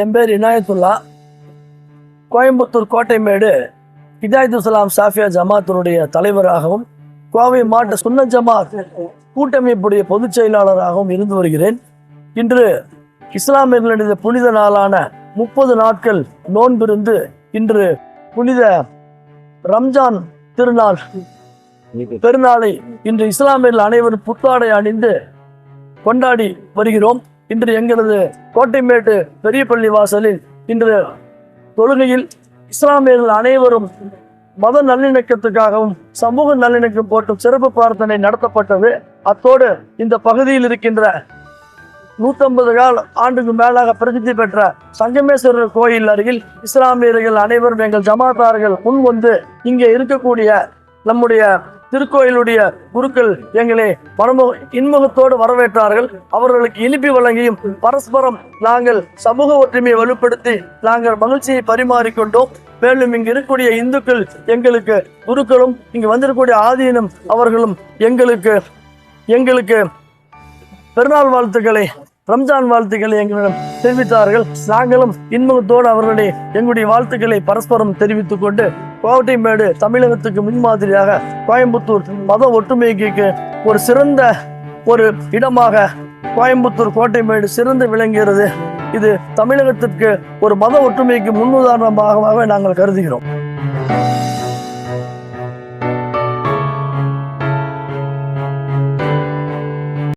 என் பேர் இனாயத்துல்லா. கோயம்புத்தூர் கோட்டைமேடு ஹிதாயத்துல் சாஃபியா ஜமாத்தினுடைய தலைவராகவும் கோவை மாவட்ட சுன்னத் ஜமாத் கூட்டமைப்புடைய பொதுச் செயலாளராகவும் இருந்து வருகிறேன். இன்று இஸ்லாமியர்களுடைய புனித நாளான 30 நாட்கள் நோன்பிருந்து இன்று புனித ரம்ஜான் பெருநாளை இன்று இஸ்லாமியர்கள் அனைவரும் புத்தாடை அணிந்து கொண்டாடி வருகிறோம். இன்று எங்களது கோட்டைமேட்டு பெரிய பள்ளி வாசலில் இன்று தொழுகையில் இஸ்லாமியர்கள் அனைவரும் மத நல்லிணக்கத்துக்காகவும் சமூக நல்லிணக்கம் போட்டும் சிறப்பு பிரார்த்தனை நடத்தப்பட்டது. அத்தோடு இந்த பகுதியில் இருக்கின்ற 150 ஆண்டுக்கு மேலாக பிரசித்தி பெற்ற சங்கமேஸ்வரர் கோயில் அருகில் இஸ்லாமியர்கள் அனைவரும் எங்கள் ஜமாத்தார்கள் முன் வந்து இங்கே இருக்கக்கூடிய நம்முடைய திருக்கோயிலுடைய குருக்கள் எங்களை இன்முகத்தோடு வரவேற்றார்கள். அவர்களுக்கு இனிப்பி வழங்கியும் பரஸ்பரம் நாங்கள் சமூக ஒற்றுமையை வலுப்படுத்தி நாங்கள் மகிழ்ச்சியை பரிமாறிக்கொண்டோம். மேலும் இங்கு இருக்கக்கூடிய இந்துக்கள் எங்களுக்கு குருக்களும் இங்கு வந்திருக்கக்கூடிய ஆதீனம் அவர்களும் எங்களுக்கு பெருநாள் வாழ்த்துக்களை ரம்ஜான் வாழ்த்துக்களை எங்களிடம் தெரிவித்தார்கள். நாங்களும் இன்முகத்தோடு எங்களுடைய வாழ்த்துக்களை பரஸ்பரம் தெரிவித்துக் கொண்டு கோட்டைமேடு தமிழகத்துக்கு முன்மாதிரியாக கோயம்புத்தூர் மத ஒற்றுமைக்கு ஒரு சிறந்த இடமாக கோயம்புத்தூர் கோட்டைமேடு சிறந்து விளங்குகிறது. இது தமிழகத்திற்கு ஒரு மத ஒற்றுமைக்கு முன்னுதாரணமாக நாங்கள் கருதுகிறோம்.